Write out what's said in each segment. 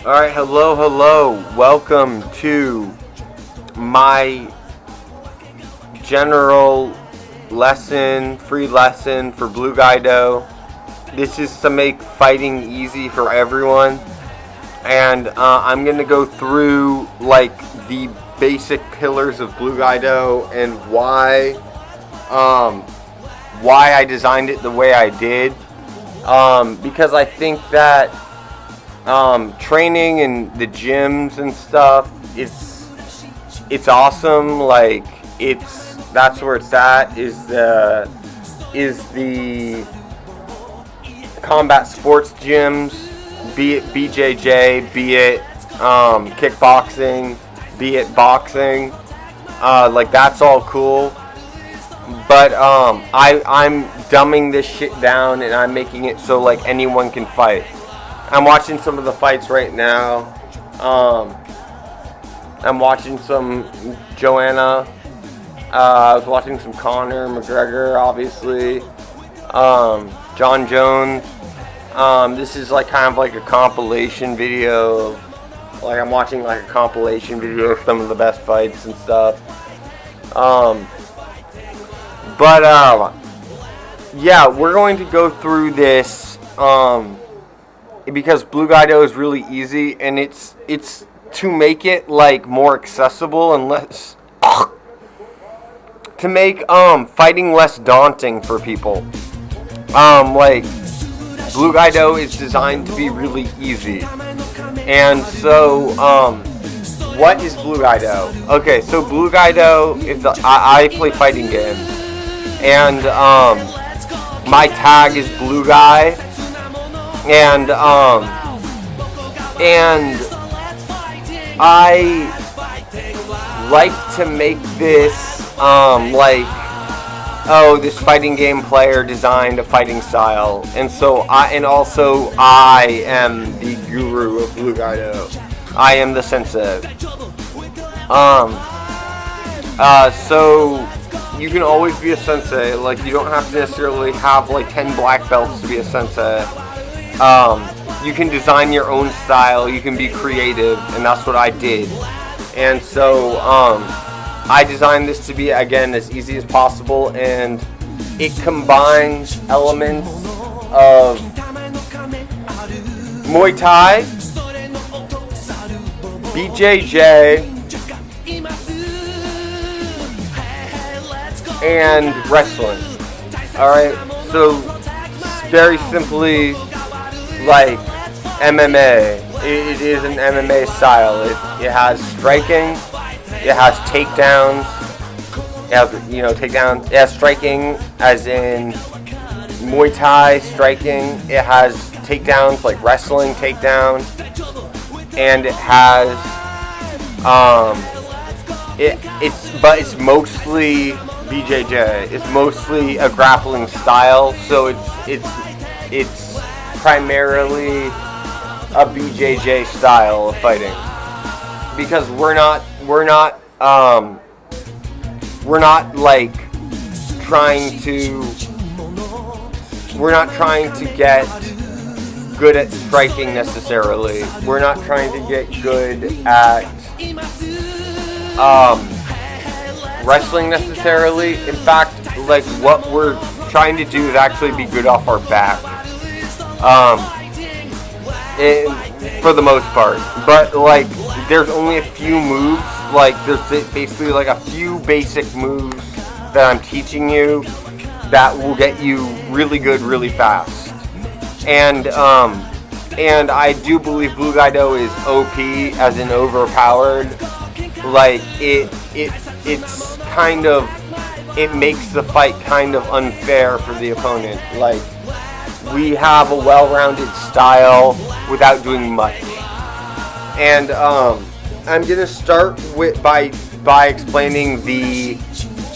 Alright, hello. Welcome to my general lesson, free lesson for Blueguy Doe. This is to make fighting easy for everyone. And I'm going to go through like the basic pillars of Blueguy Doe and why I designed it the way I did. Because I think that training in the gyms and stuff, it's awesome. Like that's where it's at. Is the combat sports gyms, be it BJJ, be it kickboxing, be it boxing. Like that's all cool. But I'm dumbing this shit down and I'm making it so like anyone can fight. I'm watching some of the fights right now. I'm watching some Joanna. I was watching some Conor McGregor, obviously. John Jones. This is like kind of like a compilation video. Like I'm watching like a compilation video of some of the best fights and stuff. Yeah, we're going to go through this. Because Blueguy Doe is really easy, and it's to make it like more accessible and less to make fighting less daunting for people. Like Blueguy Doe is designed to be really easy, and so what is Blueguy Doe? Okay, so Blueguy Doe is I play fighting games, and my tag is Blueguy. And I like to make this this fighting game player designed a fighting style, and so I am the guru of Blueguy Doe. I am the sensei. So you can always be a sensei. Like you don't have to necessarily have like 10 black belts to be a sensei. You can design your own style, you can be creative, and that's what I did. And so I designed this to be, again, as easy as possible, and it combines elements of Muay Thai, BJJ, and wrestling. Alright, so very simply, like MMA, it is an MMA style. It has striking, it has takedowns, it has takedowns. It has striking, as in Muay Thai striking. It has takedowns like wrestling takedowns, and it has it's mostly BJJ. It's mostly a grappling style, so it's primarily a BJJ style of fighting, because we're not like trying to get good at striking necessarily. We're not trying to get good at wrestling necessarily. In fact, like what we're trying to do is actually be good off our back. For the most part, but like there's only a few moves, like there's basically like a few basic moves that I'm teaching you that will get you really good really fast. And I do believe Blueguy Doe is OP, as in overpowered. Like it's kind of, it makes the fight kind of unfair for the opponent. Like we have a well-rounded style without doing much. And I'm gonna start by explaining the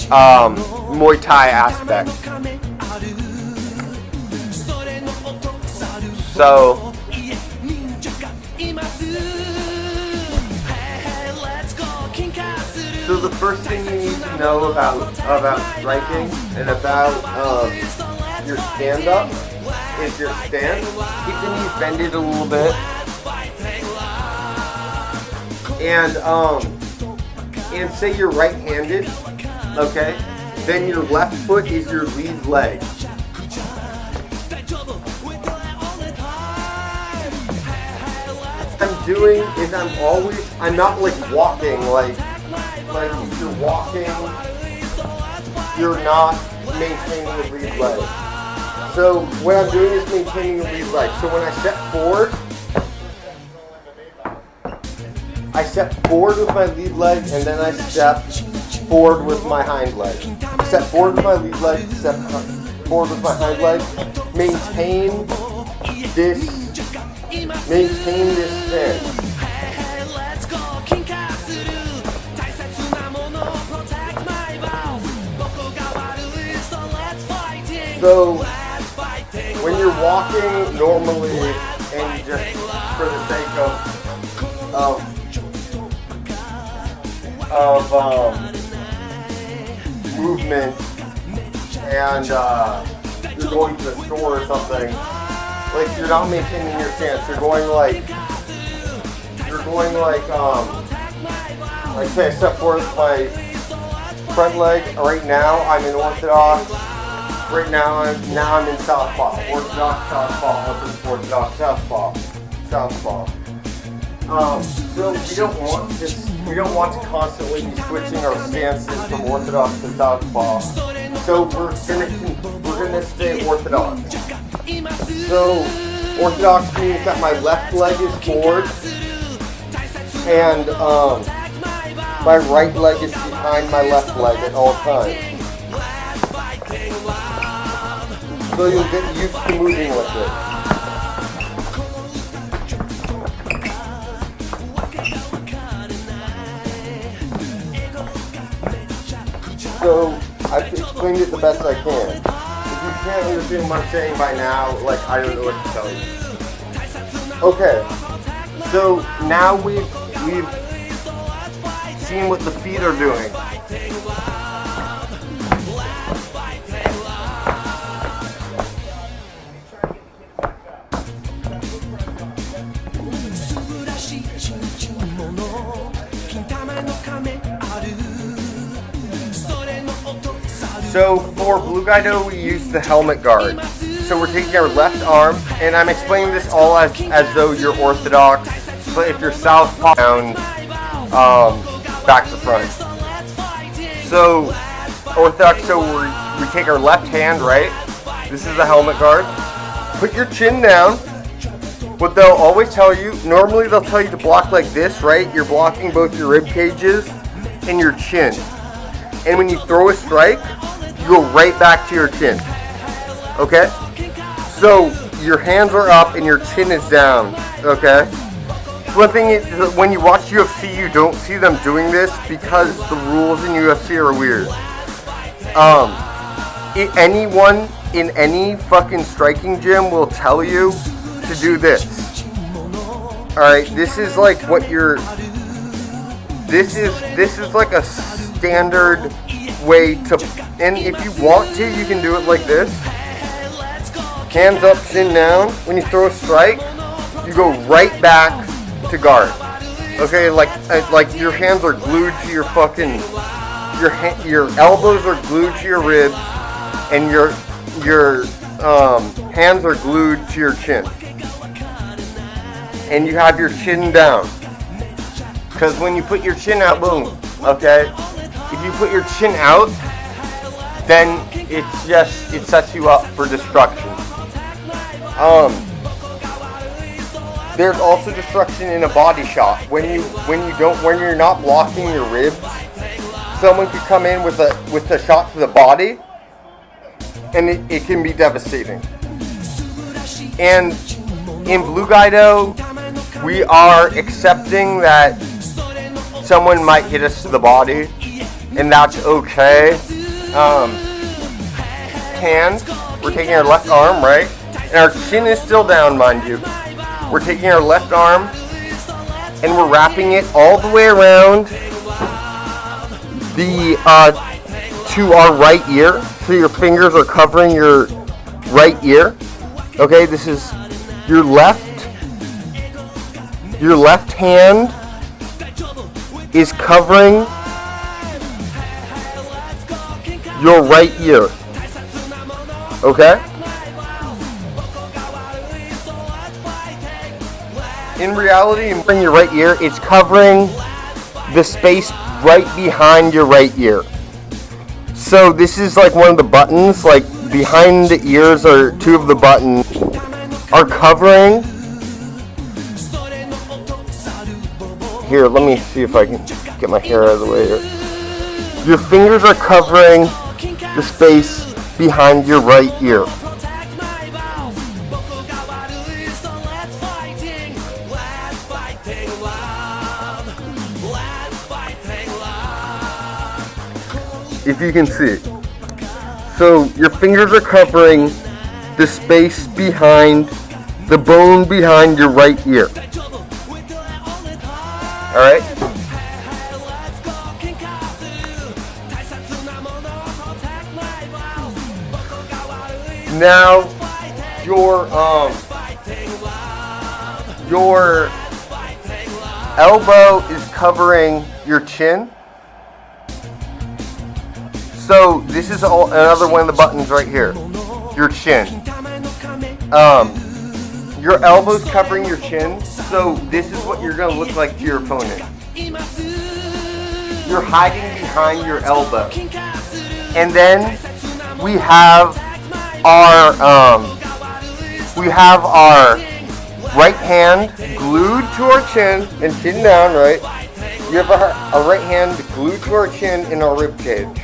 Muay Thai aspect. So the first thing you need to know about striking and about your stand-up is your stance. Keep the knees bended a little bit. and say you're right-handed, okay? Then your left foot is your lead leg. What I'm doing is I'm not like walking, like if you're walking, you're not maintaining the lead leg. So what I'm doing is maintaining the lead leg. So when I step forward with my lead leg, and then I step forward with my hind leg. Step forward with my lead leg, step forward with my hind leg. Maintain this stance. So when you're walking normally, and you just for the sake of movement, and you're going to the store or something, like you're not maintaining your stance. You're going like say I step forward with my front leg. Right now I'm in orthodox. Right now I'm in Southpaw. Orthodox Southpaw, orthodox Southpaw. So we don't want to constantly be switching our stances from orthodox to Southpaw. So we're gonna stay orthodox. So orthodox means that my left leg is forward, and my right leg is behind my left leg at all times. So you'll get used to moving with it. So I've explained it the best I can. If you can't understand what I'm saying by now, like I don't know what to tell you. Okay, so now we've seen what the feet are doing. So for Blueguy Doe, we use the helmet guard. So we're taking our left arm, and I'm explaining this all as though you're orthodox, but if you're Southpaw, down, back to front. So orthodox, so we take our left hand, right? This is the helmet guard. Put your chin down. What they'll always tell you, normally they'll tell you to block like this, right? You're blocking both your rib cages and your chin. And when you throw a strike, you go right back to your chin. Okay? So your hands are up and your chin is down. Okay? One thing is, when you watch UFC, you don't see them doing this because the rules in UFC are weird. Anyone in any fucking striking gym will tell you to do this. Alright, this is like what you're. This is like a standard way to, and if you want to, you can do it like this. Hands up, chin down. When you throw a strike, you go right back to guard. Okay, like your hands are glued to your fucking, your elbows are glued to your ribs, and your hands are glued to your chin, and you have your chin down. Because when you put your chin out, boom. Okay. If you put your chin out, then it sets you up for destruction. There's also destruction in a body shot. When you're not blocking your ribs, someone could come in with a shot to the body, and it can be devastating. And in Blueguy Doe, we are accepting that someone might hit us to the body, and that's okay. Hand, we're taking our left arm, right? And our chin is still down, mind you. We're taking our left arm, and we're wrapping it all the way around to our right ear. So your fingers are covering your right ear. Okay, this is your left hand is covering your right ear. Okay? In reality, in your right ear, it's covering the space right behind your right ear. So this is like one of the buttons, like behind the ears are two of the buttons are covering. Here, let me see if I can get my hair out of the way here. Your fingers are covering the space behind your right ear. If you can see. So your fingers are covering the space behind the bone behind your right ear. Alright? Now your elbow is covering your chin. So this is another one of the buttons right here. Your chin. Your elbow's covering your chin. So this is what you're going to look like to your opponent. You're hiding behind your elbow. And then we have our right hand glued to our chin and chin down, right? You have our right hand glued to our chin in our rib cage.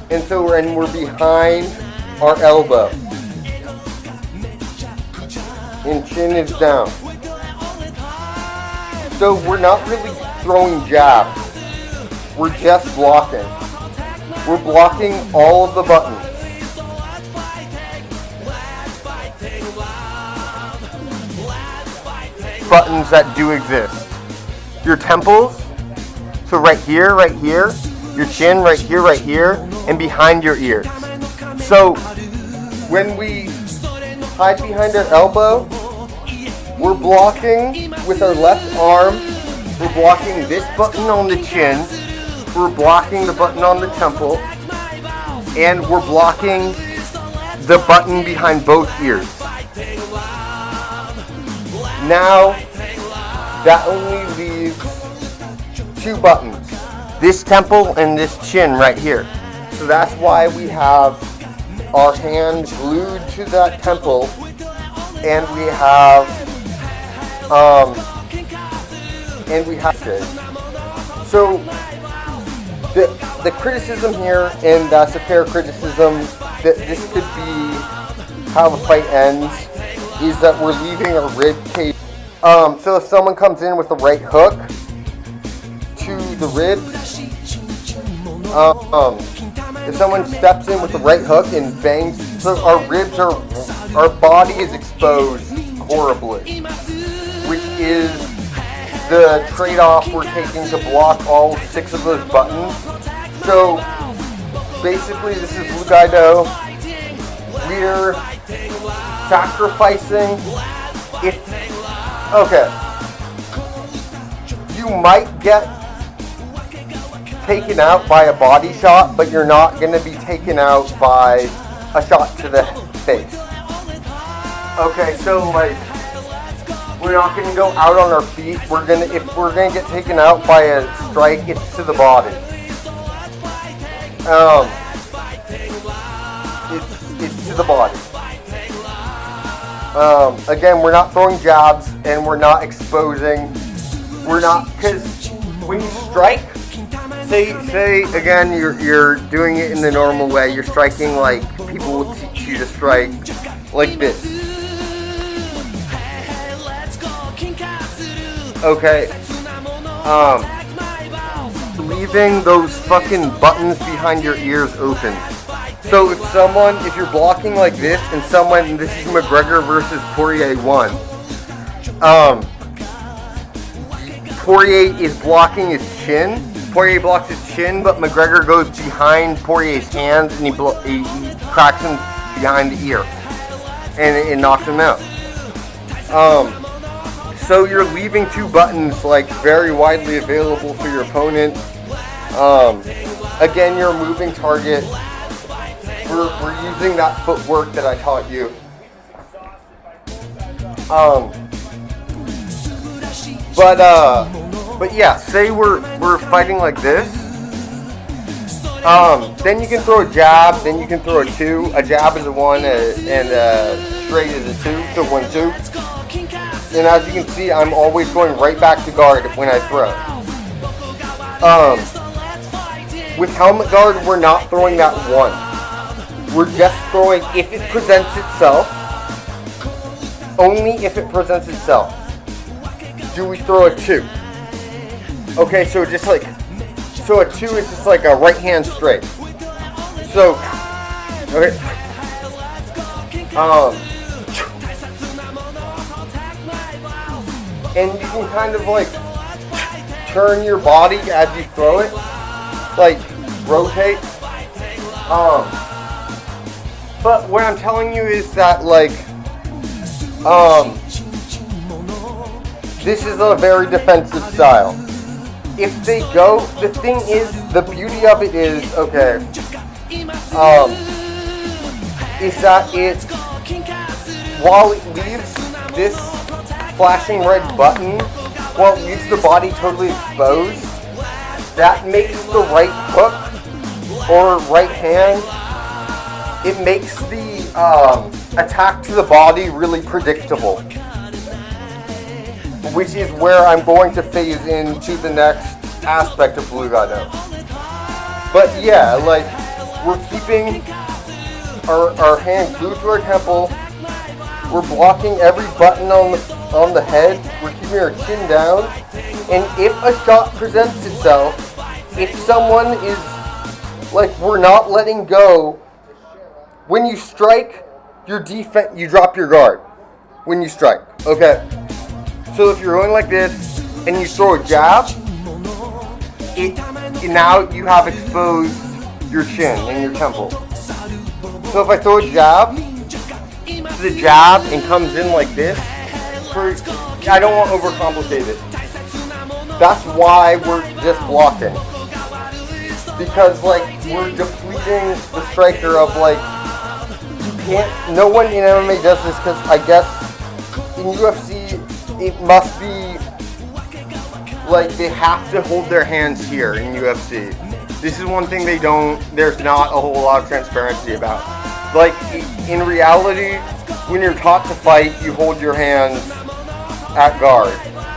And so we're behind our elbow. And chin is down. So we're not really throwing jabs. We're just blocking. We're blocking all of the buttons. Buttons that do exist. Your temples. So right here, your chin right here, and behind your ears. So when we hide behind our elbow, we're blocking with our left arm. We're blocking this button on the chin. We're blocking the button on the temple. And we're blocking the button behind both ears. Now, that only leaves two buttons. This temple and this chin right here. So that's why we have our hand glued to that temple, and we have So the criticism here, and that's a fair criticism, that this could be how the fight ends, is that we're leaving our rib cage. So if someone comes in with a right hook to the ribs, if someone steps in with the right hook and bangs, so our body is exposed horribly, which is the trade-off we're taking to block all 6 of those buttons. So basically, this is Blueguy Doe. We're sacrificing. You might get taken out by a body shot, but you're not going to be taken out by a shot to the face. Okay, so we're not going to go out on our feet. If we're going to get taken out by a strike, it's to the body. It's to the body. Again, we're not throwing jabs, and we're not exposing. Because when you strike, say again, you're doing it in the normal way. You're striking like people will teach you to strike, like this. Okay. Leaving those fucking buttons behind your ears open. So if you're blocking like this, and this is McGregor versus Poirier 1. Poirier is blocking his chin. Poirier blocks his chin, but McGregor goes behind Poirier's hands and he cracks him behind the ear, and it knocks him out. So you're leaving two buttons like very widely available for your opponent. Again, your moving target. We're using that footwork that I taught you. But yeah, say we're fighting like this. Then you can throw a jab, then you can throw a 2. A jab is a 1, and a straight is a 2, so 1-2. And as you can see, I'm always going right back to guard when I throw. With helmet guard, we're not throwing that 1. We're just throwing if it presents itself. Only if it presents itself do we throw a 2. Okay, so a 2 is just like a right hand straight. So, okay. And you can kind of like turn your body as you throw it, like rotate. But what I'm telling you is that like, this is a very defensive style. If they go, the thing is, the beauty of it is, okay, is that it, while it leaves this flashing red button, while it leaves the body totally exposed, that makes the right hook, or right hand, it makes the attack to the body really predictable. Which is where I'm going to phase into the next aspect of Blueguy Doe. But yeah, like, we're keeping our hand glued to our temple. We're blocking every button on the head. We're keeping our chin down. And if a shot presents itself, if someone is, like, we're not letting go. When you strike, you drop your guard. When you strike, okay? So if you're going like this, and you throw a jab, now you have exposed your chin and your temple. So if I throw a jab, the jab and comes in like this, I don't want to overcomplicate it. That's why we're just blocking. Because like, we're depleting the striker of like, no one in MMA does this because I guess in UFC, it must be like they have to hold their hands here in UFC. This is one thing there's not a whole lot of transparency about. Like in reality, when you're taught to fight, you hold your hands at guard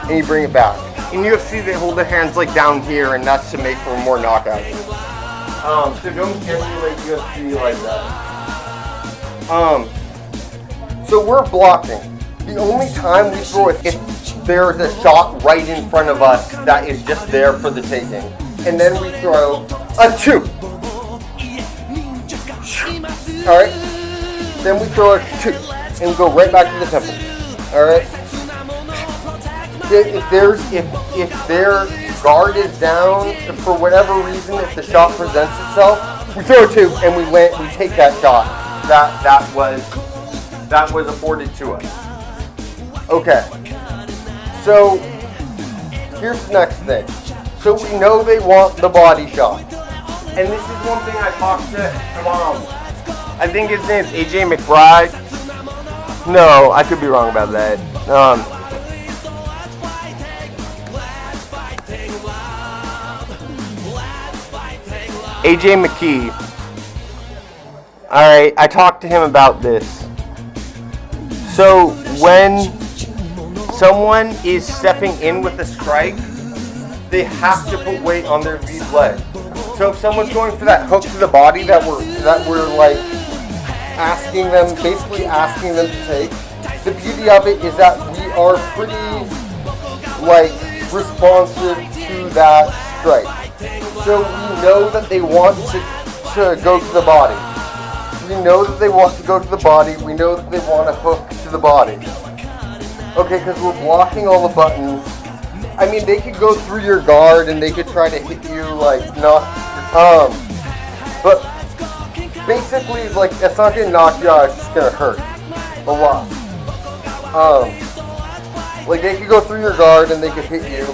and you bring it back. In UFC, they hold their hands like down here, and that's to make for more knockouts. So don't emulate UFC like that. So we're blocking. The only time we throw it if there's a shot right in front of us that is just there for the taking. And then we throw a 2. Alright? Then we throw a 2. And we go right back to the temple. Alright? If their guard is down, for whatever reason, if the shot presents itself, we throw a 2 and we take that shot. That was afforded to us. Okay, so here's the next thing. So we know they want the body shot. And this is one thing I talked to, I think his name's AJ McBride. No, I could be wrong about that. AJ McKee. Alright, I talked to him about this. So when someone is stepping in with a strike, they have to put weight on their lead leg. So if someone's going for that hook to the body that we're like basically asking them to take, the beauty of it is that we are pretty like responsive to that strike. So we know that they want to go to the body. We know that they want to go to the body. We know that they want a hook to the body. Okay, because we're blocking all the buttons. I mean, they could go through your guard and they could try to hit you, like, but basically, like, it's not going to knock you out, it's just going to hurt a lot. Like, they could go through your guard and they could hit you.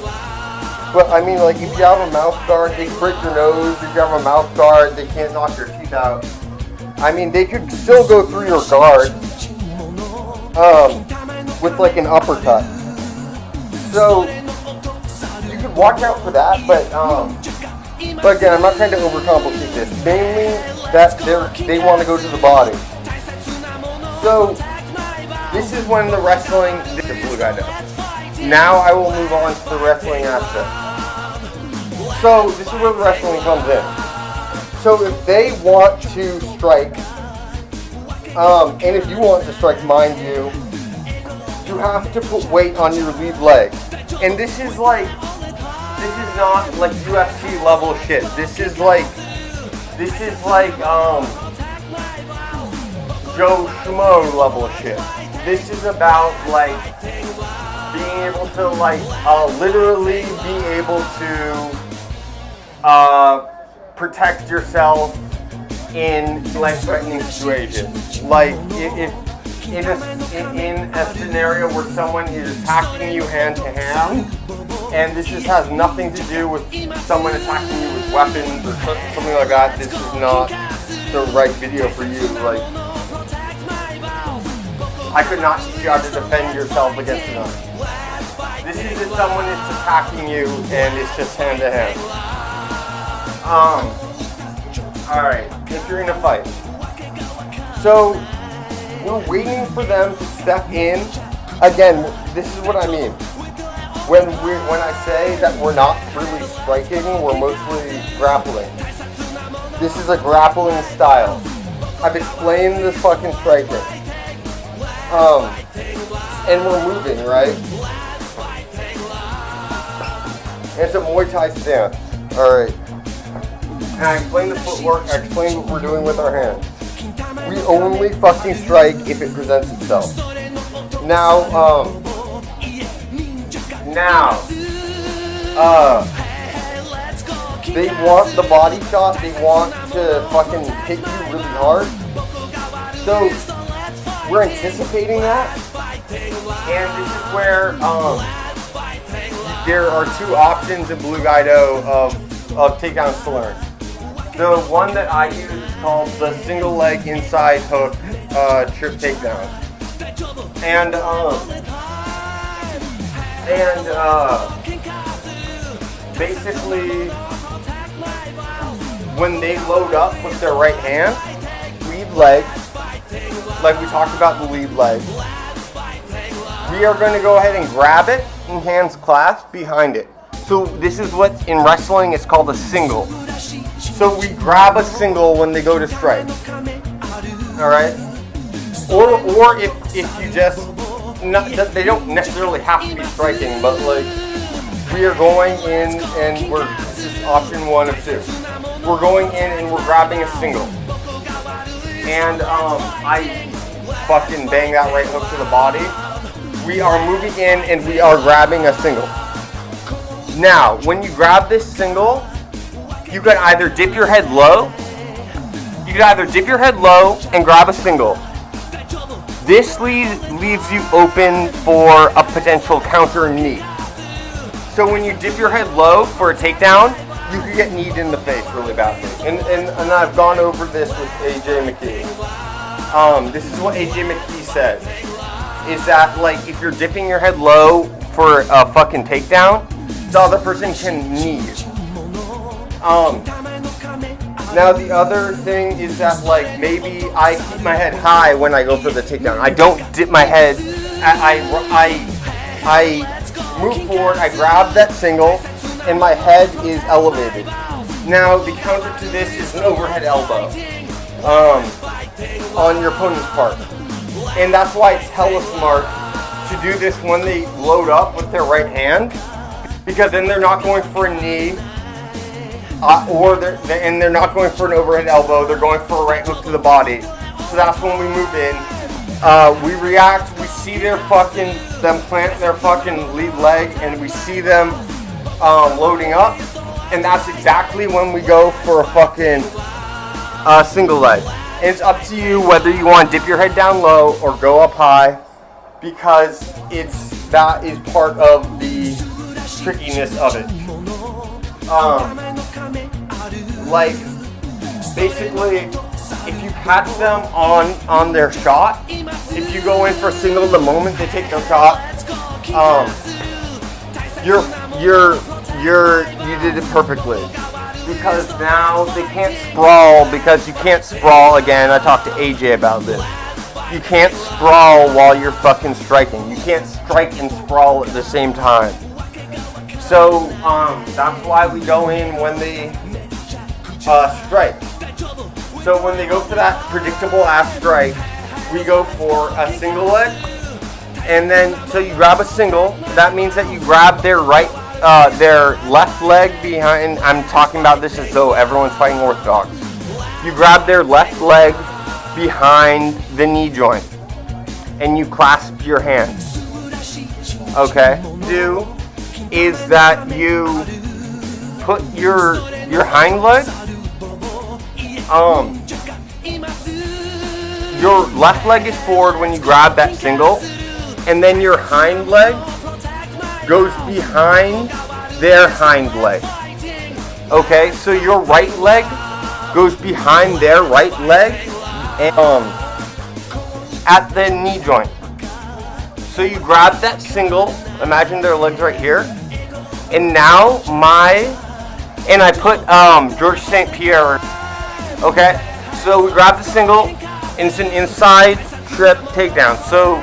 But, I mean, like, if you have a mouth guard, they can break your nose. If you have a mouth guard, they can't knock your teeth out. I mean, they could still go through your guard with, like, an uppercut. So, you could watch out for that, but again, I'm not trying to overcomplicate this. Mainly, that they want to go to the body. So, this is when the wrestling, the Blueguy Doe. Now I will move on to the wrestling aspect. So, this is where the wrestling comes in. So, if they want to strike, and if you want to strike, mind you, you have to put weight on your lead leg. And this is not like UFC level shit. This is like Joe Schmo level shit. This is about like being able to literally be able to protect yourself in life-threatening situations. Like if in a scenario where someone is attacking you hand to hand, and this just has nothing to do with someone attacking you with weapons or something like that, this is not the right video for you. Like, I could not teach you how to defend yourself against another. This is if someone is attacking you and it's just hand to hand. Alright, if you're in a fight. So, we're waiting for them to step in. Again, this is what I mean. When I say that we're not really striking, we're mostly grappling. This is a grappling style. I've explained this fucking striking. And we're moving, right? It's a Muay Thai stance. Alright. And I explained the footwork, I explained what we're doing with our hands. We only fucking strike if it presents itself. They want the body shot, they want to fucking hit you really hard. So, we're anticipating that. And this is where, there are two options in Blueguy Doe of takedowns to learn. The one that I use is called the single leg inside hook trip takedown. And basically, when they load up with their right hand, lead leg, like we talked about the lead leg, we are going to go ahead and grab it and hands clasp behind it. So this is what in wrestling is called a single. So we grab a single when they go to strike. Alright? Or if you just, they don't necessarily have to be striking, but like, we are going in and this is option one of two. We're going in and we're grabbing a single. And I fucking bang that right hook to the body. We are moving in and we are grabbing a single. Now, when you grab this single, you can either dip your head low. You can either dip your head low and grab a single. This leaves you open for a potential counter knee. So when you dip your head low for a takedown, you could get kneed in the face really badly. And I've gone over this with AJ McKee. This is what AJ McKee said. Is that like if you're dipping your head low for a fucking takedown, the other person can knee you. Now the other thing is that like maybe I keep my head high when I go for the takedown. I don't dip my head. I move forward. I grab that single, and my head is elevated. Now the counter to this is an overhead elbow on your opponent's part, and that's why it's hella smart to do this when they load up with their right hand, because then they're not going for a knee. They're not going for an overhead elbow. They're going for a right hook to the body. So that's when we move in. We react. We see them plant their fucking lead leg, and we see them loading up. And that's exactly when we go for a fucking single leg. And it's up to you whether you want to dip your head down low or go up high, because it's that is part of the trickiness of it. Like, basically, if you catch them on their shot, if you go in for a single the moment they take their shot, you did it perfectly. Because now they can't sprawl, because you can't sprawl, again, I talked to AJ about this. You can't sprawl while you're fucking striking. You can't strike and sprawl at the same time. So, that's why we go in when they strike. So when they go for that predictable ass strike, we go for a single leg. And then, so you grab a single, that means that you grab their their left leg behind. I'm talking about this as though everyone's fighting orthodox. You grab their left leg behind the knee joint, and you clasp your hands. Okay. Do is that you put your hind leg, your left leg is forward when you grab that single, and then your hind leg goes behind their hind leg. Okay, so your right leg goes behind their right leg and at the knee joint. So you grab that single, imagine their legs right here, and now and I put George St. Pierre. Okay, so we grab the single, and it's an inside trip takedown. So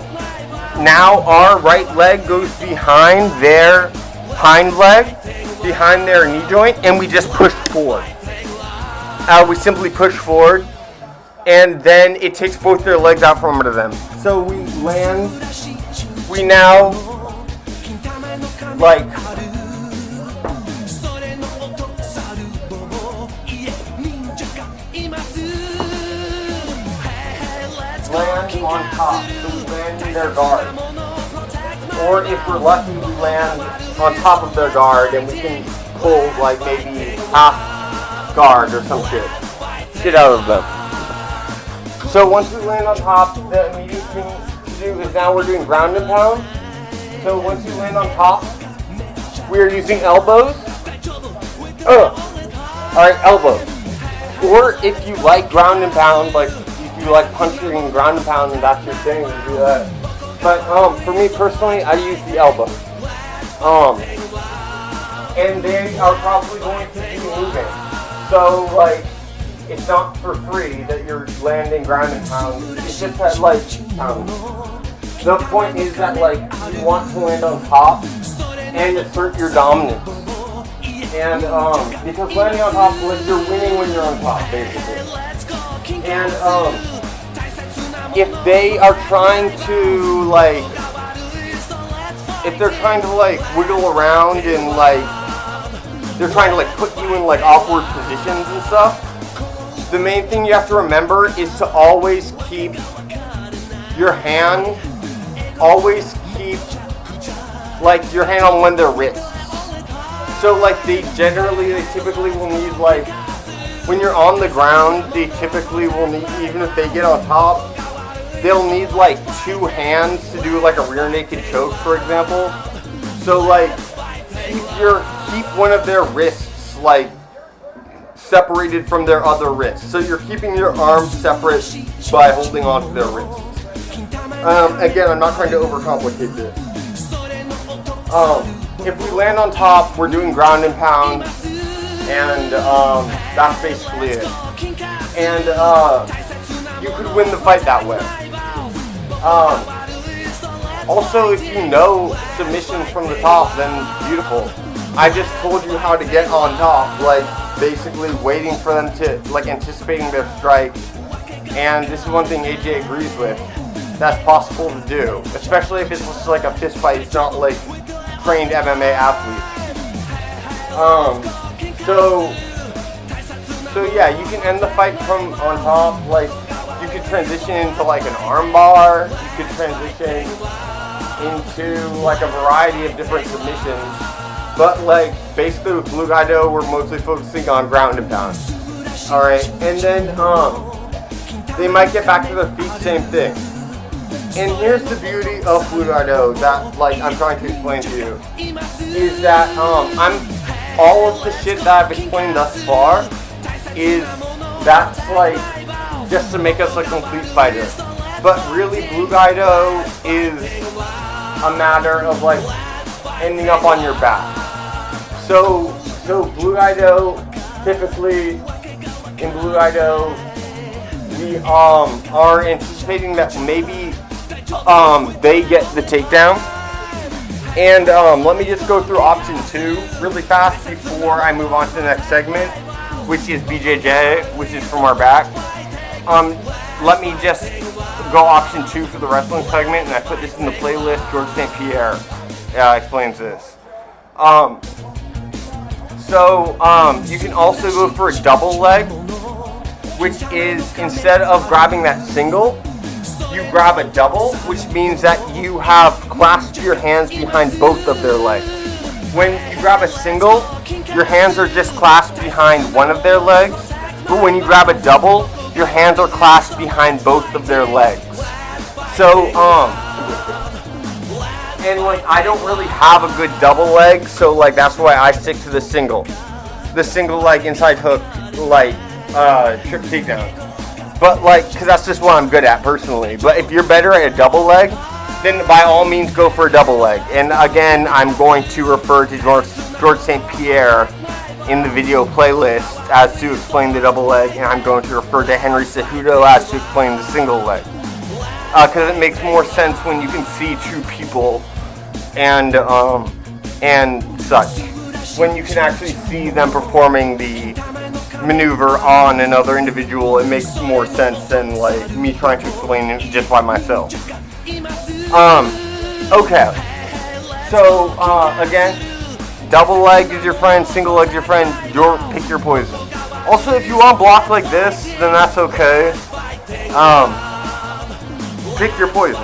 now our right leg goes behind their hind leg, behind their knee joint, and we just push forward. We simply push forward, and then it takes both their legs out from under them. So we land, we now, like, land on top, so we land in their guard. Or if we're lucky, we land on top of their guard and we can pull like maybe half guard or some shit out of them. So once we land on top, the immediate thing to do is now we're doing ground and pound. So once we land on top, we're using elbows. Alright, elbows. Or if you like ground and pound, like if you like punching ground and pound and that's your thing, you do that. But for me personally, I use the elbow. And they are probably going to be moving. So like, it's not for free that you're landing ground and pound. It's just that like, the point is that like, you want to land on top and assert your dominance. And because landing on top, like you're winning when you're on top, basically. And if they are trying to like, if they're trying to like wiggle around and like, they're trying to like put you in like awkward positions and stuff, the main thing you have to remember is to always keep your hand, like your hand on one of their wrists. So like they typically will need like, when you're on the ground, they typically will need, even if they get on top, they'll need like two hands to do like a rear naked choke, for example. So like, keep one of their wrists like separated from their other wrist. So you're keeping your arms separate by holding on to their wrists. Again, I'm not trying to overcomplicate this. If we land on top, we're doing ground and pound, and that's basically it. And you could win the fight that way. Also, if you know submissions from the top, then beautiful. I just told you how to get on top, like basically waiting for them to, like anticipating their strike. And this is one thing AJ agrees with. That's possible to do, especially if it's just like a fist fight. It's not like trained MMA athletes. So yeah, you can end the fight from on top. Like you could transition into like an armbar. You could transition into like a variety of different submissions. But like basically with Blueguy Doe, we're mostly focusing on ground and pound. All right, and then they might get back to their feet. Same thing. And here's the beauty of Blueguy Doe that like I'm trying to explain to you is that I'm all of the shit that I've explained thus far is that's like just to make us a complete fighter. But really Blueguy Doe is a matter of like ending up on your back. So Blueguy Doe, typically in Blueguy Doe, we are anticipating that maybe they get the takedown. And let me just go through option 2 really fast before I move on to the next segment, which is BJJ, which is from our back. Let me just go option 2 for the wrestling segment, and I put this in the playlist. George St. Pierre explains this. You can also go for a double leg, which is instead of grabbing that single, you grab a double, which means that you have clasped your hands behind both of their legs. When you grab a single, your hands are just clasped behind one of their legs, but when you grab a double, your hands are clasped behind both of their legs. So, and like I don't really have a good double leg, so like that's why I stick to the single leg inside hook, like trip takedown. But like, cause that's just what I'm good at personally. But if you're better at a double leg, then by all means go for a double leg. And again, I'm going to refer to George St. Pierre in the video playlist as to explain the double leg, and I'm going to refer to Henry Cejudo as to explain the single leg. Because it makes more sense when you can see true people and such. When you can actually see them performing the maneuver on another individual, it makes more sense than like me trying to explain it just by myself. Okay. So again, double leg is your friend, single leg is your friend. Pick your poison. Also, if you want block like this, then that's okay. Pick your poison.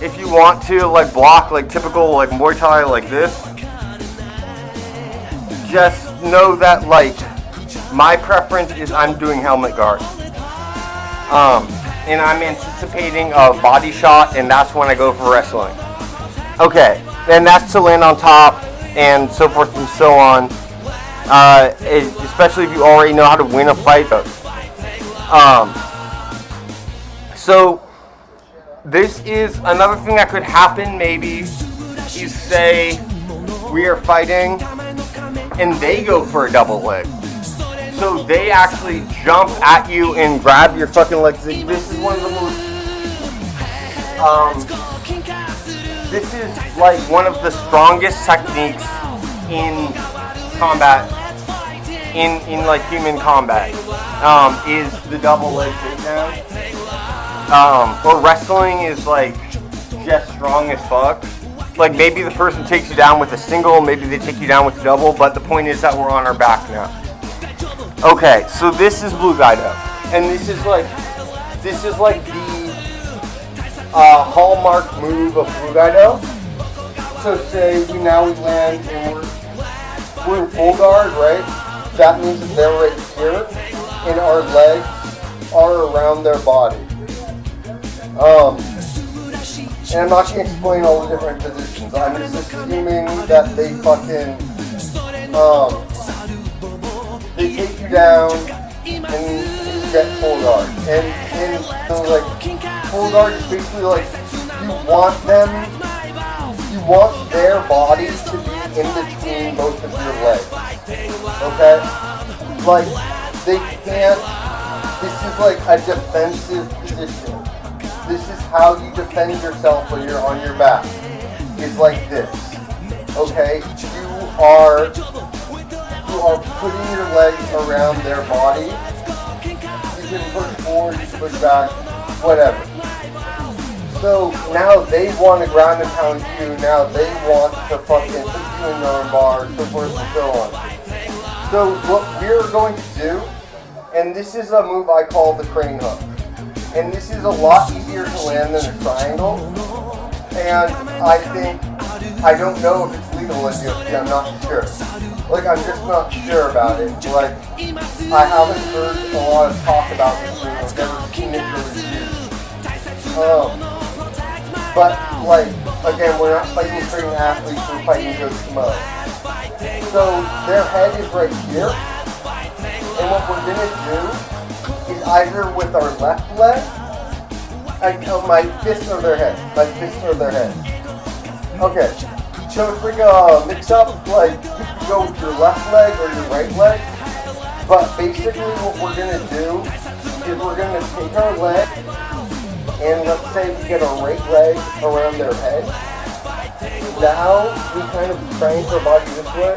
If you want to like block like typical like Muay Thai like this, just know that like my preference is I'm doing helmet guard. And I'm anticipating a body shot, and that's when I go for wrestling. Okay, and that's to land on top and so forth and so on. Especially if you already know how to win a fight. So this is another thing that could happen maybe is say we are fighting and they go for a double leg. So they actually jump at you and grab your fucking legs. This is one of the most this is like one of the strongest techniques in combat, in like human combat, is the double leg takedown. Or wrestling is like just strong as fuck. Like maybe the person takes you down with a single, maybe they take you down with a double, but the point is that we're on our back now. Okay, so this is Blueguy Doe, and this is like the hallmark move of Blueguy Doe. So say we land and we're in full guard, right? That means that they're right here, and our legs are around their body. And I'm not going to explain all the different positions. I'm just assuming that they fucking, they take you down and you get full guard. And like, full guard is basically like, you want their body to be in between both of your legs. Okay? Like, they can't, this is like a defensive position. This is how you defend yourself when you're on your back. It's like this. Okay? You are putting your legs around their body. You can push forward, you can push back, whatever. So now they want to ground and pound you. Now they want to fucking put you in your bar, so forth and so on. So what we're going to do, and this is a move I call the crane hook. And this is a lot easier to land than a triangle. And I don't know if it's legal in UFC, I'm not sure. Like, I'm just not sure about it. Like, I haven't heard a lot of talk about this move, I've never seen it really used. But, like, again, we're not fighting trained athletes, we're fighting Joe Schmo. So, their head is right here. And what we're going to do is either with our left leg, my fists are their head. My fists are their head. Okay. So it's like a mix-up, like, you can go with your left leg or your right leg. But basically what we're going to do is we're going to take our leg, and let's say we get our right leg around their head. Now we kind of triangle our body this way.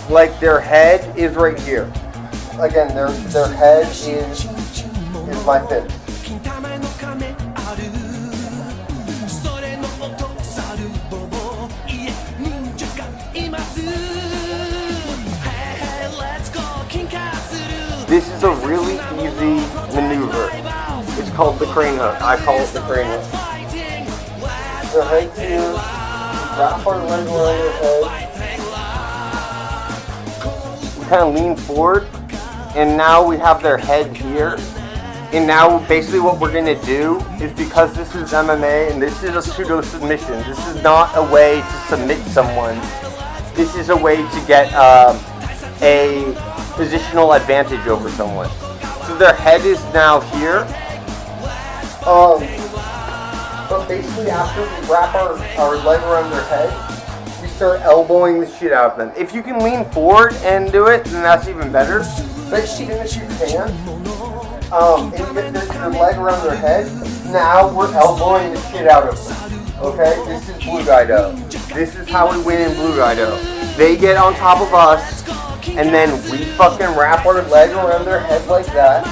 Like their head is right here. Again, their head is my fist. This is a really easy maneuver. It's called the crane hook. I call it the crane hook. So right here, wrap our leg around their head. We kind of lean forward, and now we have their head here. And now basically what we're going to do is, because this is MMA and this is a pseudo submission, this is not a way to submit someone. This is a way to get a positional advantage over someone. So their head is now here. But basically after we wrap our leg around their head, we start elbowing the shit out of them. If you can lean forward and do it, then that's even better. But even if you can't, and you get your leg around their head, now we're elbowing the shit out of them. Okay? This is Blueguy Doe. This is how we win in Blueguy Doe. They get on top of us, and then we fucking wrap our leg around their head like that.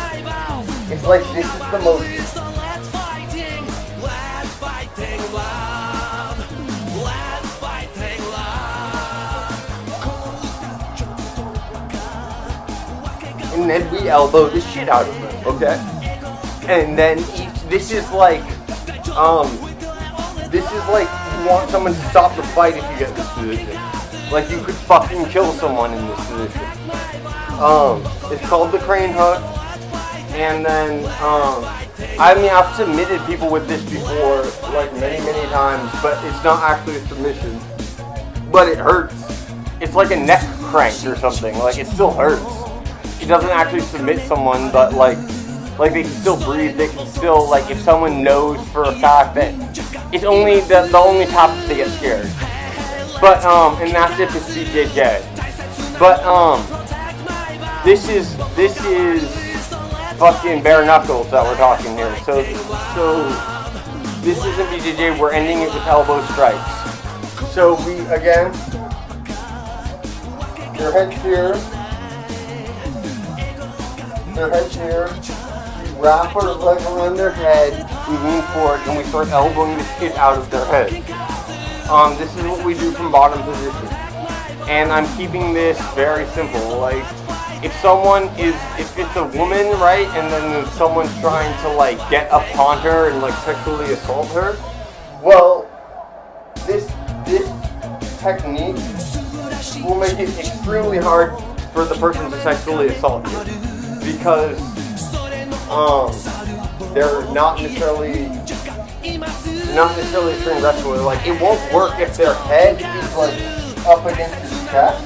It's like this is the most... And then we elbow the shit out of them, okay? And then this is like you want someone to stop the fight if you get this position. Like you could fucking kill someone in this position. It's called the crane hook. And then, I mean, I've submitted people with this before, like many times, but it's not actually a submission. But it hurts. It's like a neck crank or something. Like it still hurts. It doesn't actually submit someone, but like they can still breathe. They can still, like, if someone knows for a fact that it's only the only time that they get scared. But and that's if it's BJJ. But this is fucking bare knuckles that we're talking here. So this isn't BJJ. We're ending it with elbow strikes. So we again, their head's here. Their head's here. We wrap our leg around their head. We lean forward and we start elbowing the shit out of their head. This is what we do from bottom position. And I'm keeping this very simple. Like, if it's a woman, right, and then someone's trying to, like, get upon her and, like, sexually assault her, well, this technique will make it extremely hard for the person to sexually assault you. Because, they're not necessarily a trained wrestler. Like, it won't work if their head is, like, up against your chest.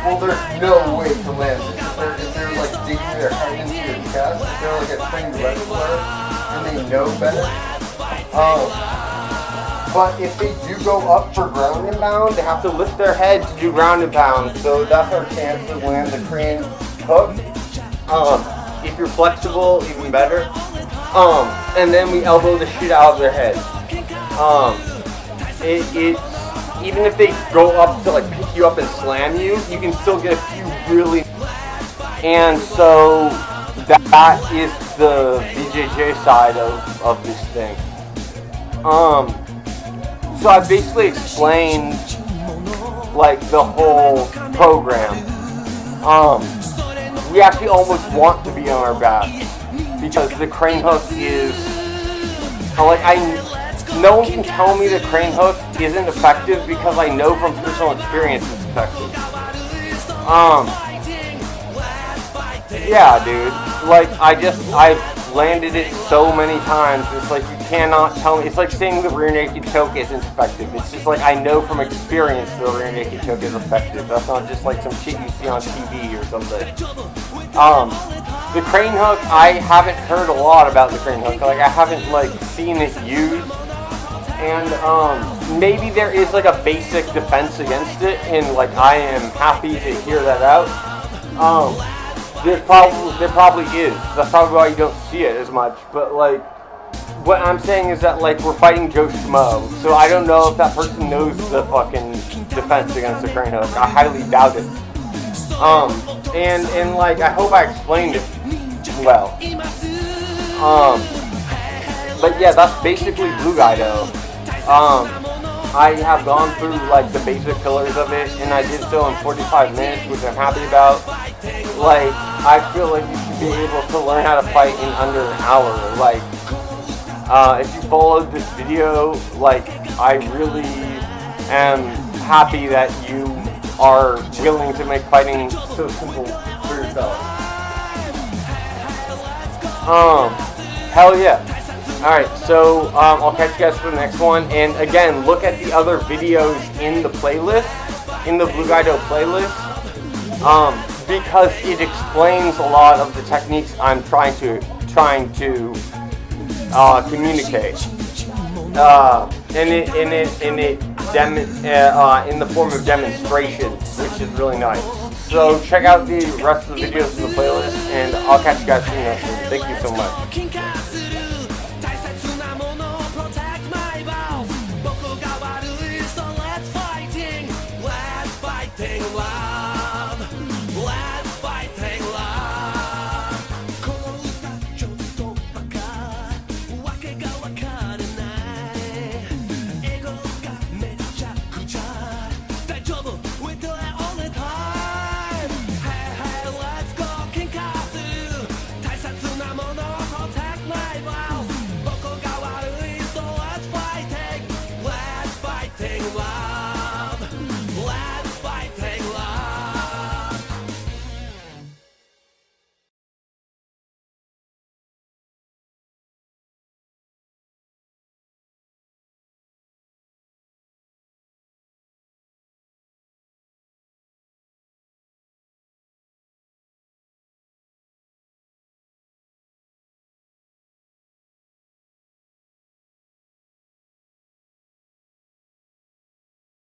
Well, there's no way to land it. If they're like digging their head into your chest, if they're like a trained wrestler and they know better. But if they do go up for ground and pound, they have to lift their head to do ground and pound. So that's our chance to land the crane hook. If you're flexible, even better. And then we elbow the shit out of their head. Even if they go up to like pick you up and slam you, you can still get a few really. And so that is the BJJ side of this thing. So I basically explained like the whole program. We actually almost want to be on our back because the crane hook is no one can tell me the crane hook isn't effective because I know from personal experience it's effective. Yeah, dude. Like, I've landed it so many times. It's like you cannot tell me. It's like saying the rear naked choke isn't effective. It's just like I know from experience the rear naked choke is effective. That's not just like some shit you see on TV or something. The crane hook, I haven't heard a lot about the crane hook. Like I haven't like seen it used. And maybe there is like a basic defense against it, and like I am happy to hear that out. There probably is. That's probably why you don't see it as much. But like, what I'm saying is that like we're fighting Joe Schmo, so I don't know if that person knows the fucking defense against the crane hook. I highly doubt it. And like I hope I explained it well. But yeah, that's basically Blueguy Doe. I have gone through like the basic pillars of it, and I did so in 45 minutes, which I'm happy about. Like, I feel like you should be able to learn how to fight in under an hour. Like, if you followed this video, like, I really am happy that you are willing to make fighting so simple for yourself. Hell yeah. Alright, so I'll catch you guys for the next one. And again, look at the other videos in the playlist, in the Blueguy Doe playlist, because it explains a lot of the techniques I'm trying to communicate. In the form of demonstration, which is really nice. So check out the rest of the videos in the playlist, and I'll catch you guys in the next one. Thank you so much. Let's fighting loud.